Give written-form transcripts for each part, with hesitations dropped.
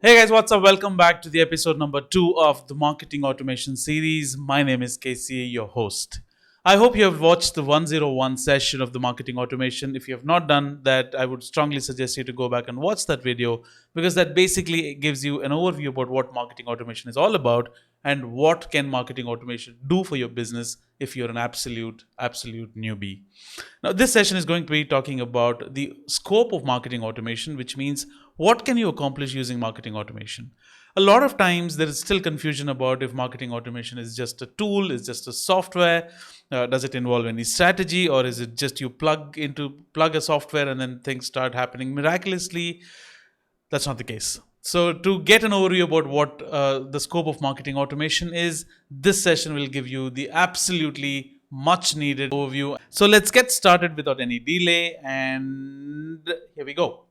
Hey guys, what's up? Welcome back to the episode number 2 of the Marketing Automation series. My name is Casey, your host. I hope you have watched the 101 session of the Marketing Automation. If you have not done that, I would strongly suggest you to go back and watch that video because that basically gives you an overview about what marketing automation is all about and what can marketing automation do for your business if you're an absolute newbie. Now, this session is going to be talking about the scope of marketing automation, which means what can you accomplish using marketing automation. A lot of times there is still confusion about if marketing automation is just a tool, is just a software, does it involve any strategy, or is it just you plug a software and then things start happening miraculously. That's not the case. So, to get an overview about what the scope of marketing automation is, this session will give you the absolutely much needed overview. So, let's get started without any delay, and here we go.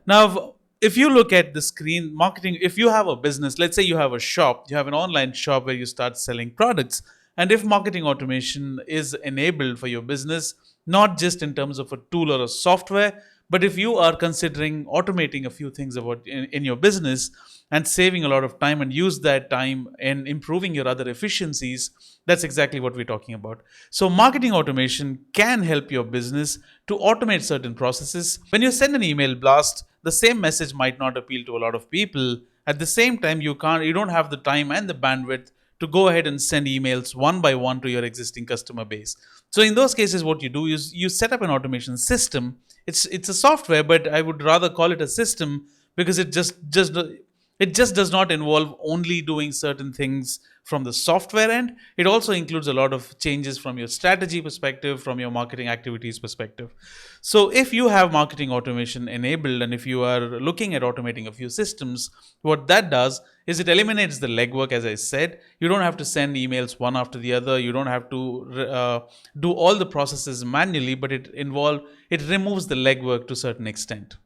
Now, if you look at the screen, marketing, if you have a business, let's say you have a shop, you have an online shop where you start selling products, and if marketing automation is enabled for your business, not just in terms of a tool or a software, but if you are considering automating a few things about in your business and saving a lot of time and use that time in improving your other efficiencies, that's exactly what we're talking about. So marketing automation can help your business to automate certain processes. When you send an email blast, the same message might not appeal to a lot of people. At the same time, you don't have the time and the bandwidth to go ahead and send emails one by one to your existing customer base. So in those cases, what you do is you set up an automation system. It's a software, but I would rather call it a system because it just does not involve only doing certain things from the software end. It also includes a lot of changes from your strategy perspective, from your marketing activities perspective. So if you have marketing automation enabled and if you are looking at automating a few systems, what that does is it eliminates the legwork. As I said, you don't have to send emails one after the other. You don't have to do all the processes manually, but it removes the legwork to a certain extent.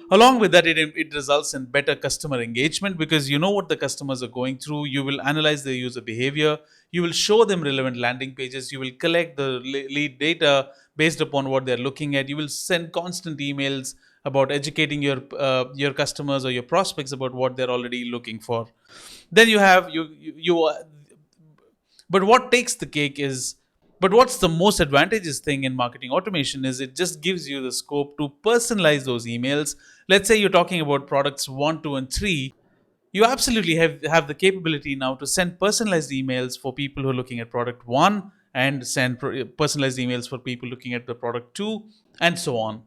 Along with that, it results in better customer engagement because you know what the customers are going through. You will analyze their user behavior. You will show them relevant landing pages. You will collect the lead data based upon what they're looking at. You will send constant emails about educating your customers or your prospects about what they're already looking for. Then you have you but what takes the cake is but what's the most advantageous thing in marketing automation is it just gives you the scope to personalize those emails. Let's say you're talking about products 1, 2, and 3. You absolutely have the capability now to send personalized emails for people who are looking at product 1 and send personalized emails for people looking at the product 2 and so on.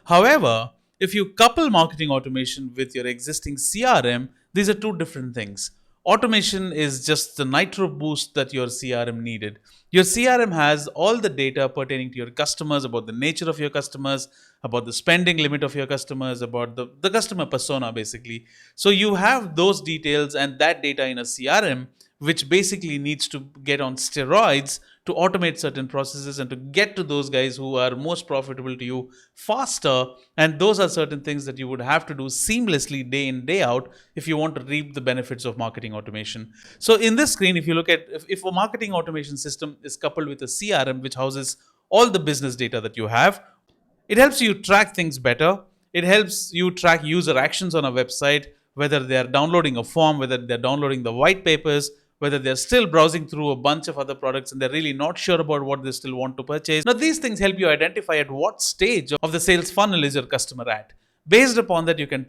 However, if you couple marketing automation with your existing CRM, these are two different things. Automation is just the nitro boost that your CRM needed. Your CRM has all the data pertaining to your customers, about the nature of your customers, about the spending limit of your customers, about the customer persona, basically. So you have those details and that data in a CRM, which basically needs to get on steroids to automate certain processes and to get to those guys who are most profitable to you faster. And those are certain things that you would have to do seamlessly day in, day out if you want to reap the benefits of marketing automation. So, in this screen, if you look at if a marketing automation system is coupled with a CRM which houses all the business data that you have, it helps you track things better. It helps you track user actions on a website, whether they are downloading a form, whether they're downloading the white papers, whether they're still browsing through a bunch of other products and they're really not sure about what they still want to purchase. Now, these things help you identify at what stage of the sales funnel is your customer at. Based upon that, you can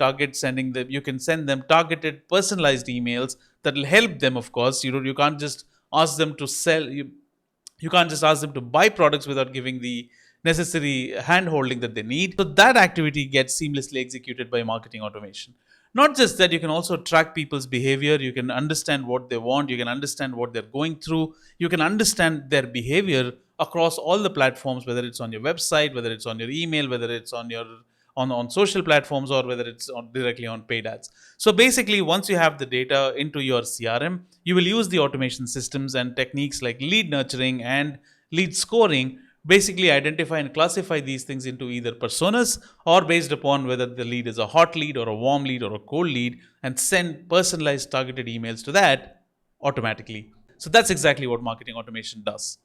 send them targeted, personalized emails that will help them, of course. You can't just ask them to sell. You can't just ask them to buy products without giving the necessary hand holding that they need. So that activity gets seamlessly executed by marketing automation. Not just that, you can also track people's behavior. You can understand what they want. You can understand what they're going through. You can understand their behavior across all the platforms, whether it's on your website, whether it's on your email, whether it's on your on social platforms, or whether it's directly on paid ads. So basically, once you have the data into your CRM, you will use the automation systems and techniques like lead nurturing and lead scoring, basically identify and classify these things into either personas or based upon whether the lead is a hot lead or a warm lead or a cold lead, and send personalized targeted emails to that automatically. So that's exactly what marketing automation does.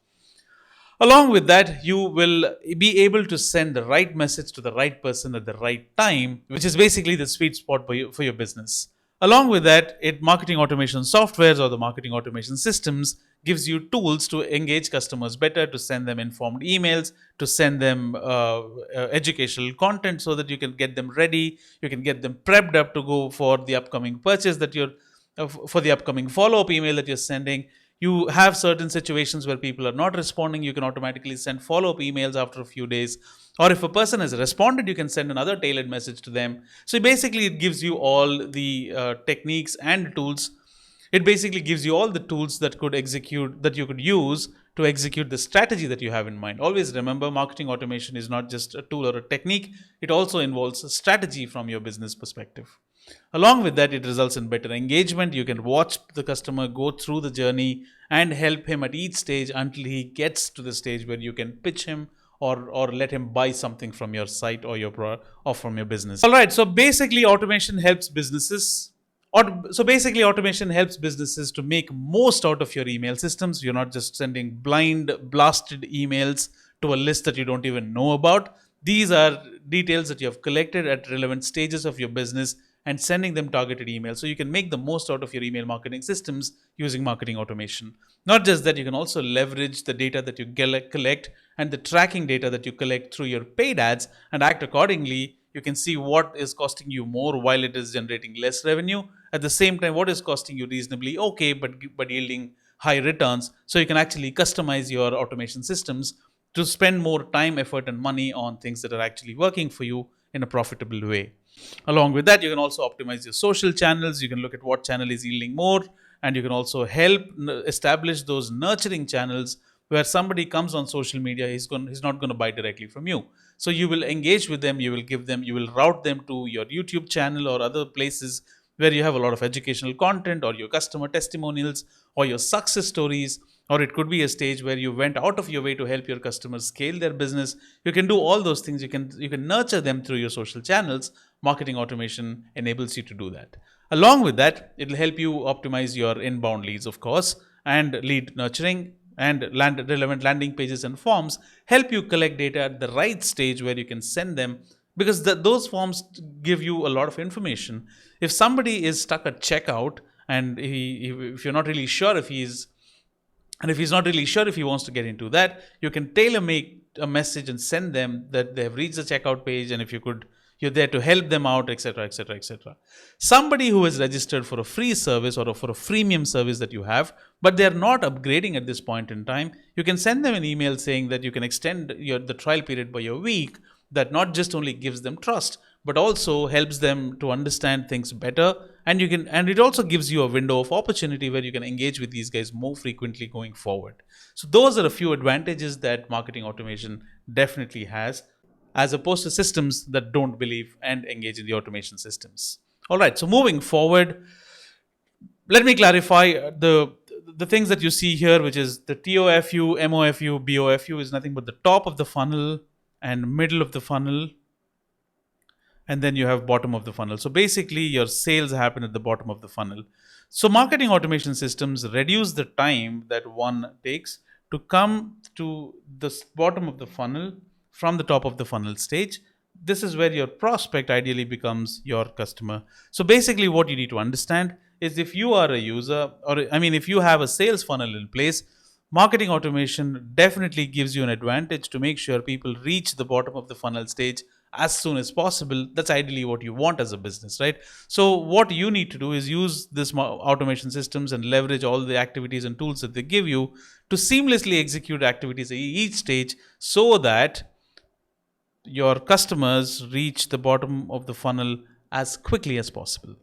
Along with that, you will be able to send the right message to the right person at the right time, which is basically the sweet spot for your business. Along with that, marketing automation softwares or the marketing automation systems gives you tools to engage customers better, to send them informed emails, to send them educational content so that you can get them ready, you can get them prepped up to go for the upcoming purchase that you're for the upcoming follow-up email that you're sending. You have certain situations where people are not responding, you can automatically send follow-up emails after a few days, or if a person has responded, you can send another tailored message to them. So basically it gives you all the techniques and tools. It basically gives you all the tools that you could use to execute the strategy that you have in mind. Always remember, marketing automation is not just a tool or a technique, it also involves a strategy from your business perspective. Along with that, it results in better engagement. You can watch the customer go through the journey and help him at each stage until he gets to the stage where you can pitch him or let him buy something from your site or or from your business. All right, so basically automation helps businesses to make most out of your email systems. You're not just sending blind blasted emails to a list that you don't even know about. These are details that you have collected at relevant stages of your business and sending them targeted emails. So you can make the most out of your email marketing systems using marketing automation. Not just that, you can also leverage the data that you collect and the tracking data that you collect through your paid ads and act accordingly. You can see what is costing you more while it is generating less revenue. At the same time, what is costing you reasonably okay but yielding high returns. So you can actually customize your automation systems to spend more time, effort, and money on things that are actually working for you in a profitable way. Along with that, you can also optimize your social channels. You can look at what channel is yielding more, and you can also help establish those nurturing channels where somebody comes on social media, he's not going to buy directly from you. So you will engage with them, you will route them to your YouTube channel or other places where you have a lot of educational content, or your customer testimonials, or your success stories, or it could be a stage where you went out of your way to help your customers scale their business. You can do all those things. You can nurture them through your social channels. Marketing automation enables you to do that. Along with that, it will help you optimize your inbound leads, of course, and lead nurturing and relevant landing pages and forms help you collect data at the right stage where you can send them, because those forms give you a lot of information. If somebody is stuck at checkout and if you're not really sure if he's not really sure if he wants to get into that, you can tailor make a message and send them that they have reached the checkout page, and if you're there to help them out, etc., etc., etc. Somebody who is registered for a free service or for a freemium service that you have, but they're not upgrading at this point in time, you can send them an email saying that you can extend the trial period by a week. That not just only gives them trust, but also helps them to understand things better. And it also gives you a window of opportunity where you can engage with these guys more frequently going forward. So those are a few advantages that marketing automation definitely has, as opposed to systems that don't believe and engage in the automation systems. All right, so moving forward, let me clarify the things that you see here, which is the TOFU, MOFU, BOFU is nothing but the top of the funnel and middle of the funnel, and then you have bottom of the funnel. So basically your sales happen at the bottom of the funnel. So marketing automation systems reduce the time that one takes to come to the bottom of the funnel from the top of the funnel stage. This is where your prospect ideally becomes your customer. So basically what you need to understand is, if you are a user, if you have a sales funnel in place, marketing automation definitely gives you an advantage to make sure people reach the bottom of the funnel stage as soon as possible. That's ideally what you want as a business, right? So what you need to do is use this automation systems and leverage all the activities and tools that they give you to seamlessly execute activities at each stage, so that your customers reach the bottom of the funnel as quickly as possible.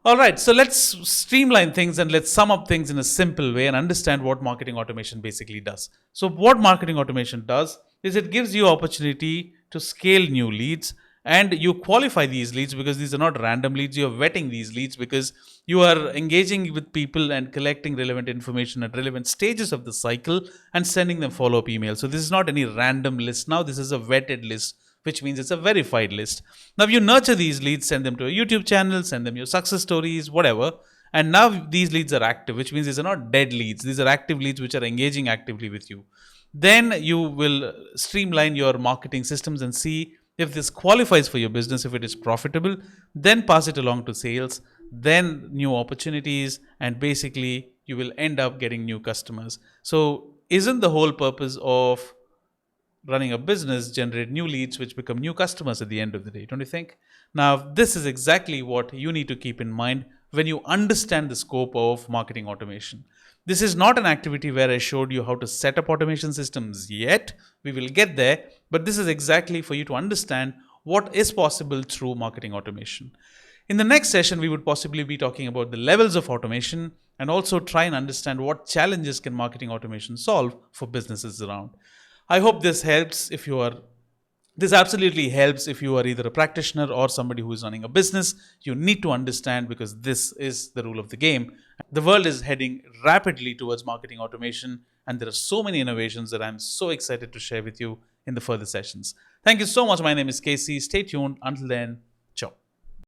All right, so let's streamline things and let's sum up things in a simple way and understand what marketing automation basically does. So what marketing automation does is it gives you opportunity to scale new leads, and you qualify these leads because these are not random leads. You're vetting these leads because you are engaging with people and collecting relevant information at relevant stages of the cycle and sending them follow-up emails. So this is not any random list now. This is a vetted list, which means it's a verified list. Now you nurture these leads, send them to a YouTube channel, send them your success stories, whatever, And now these leads are active, which means these are not dead leads. These are active leads which are engaging actively with you. Then you will streamline your marketing systems and see if this qualifies for your business, if it is profitable, then pass it along to sales, then new opportunities, and basically you will end up getting new customers. So, isn't the whole purpose of running a business generate new leads which become new customers at the end of the day, don't you think? Now, this is exactly what you need to keep in mind when you understand the scope of marketing automation. This is not an activity where I showed you how to set up automation systems yet. We will get there, but this is exactly for you to understand what is possible through marketing automation. In the next session, we would possibly be talking about the levels of automation and also try and understand what challenges can marketing automation solve for businesses around. I hope this helps if you are this absolutely helps if you are either a practitioner or somebody who is running a business. You need to understand because this is the rule of the game. The world is heading rapidly towards marketing automation, and there are so many innovations that I'm so excited to share with you in the further sessions. Thank you so much. My name is Casey. Stay tuned. Until then,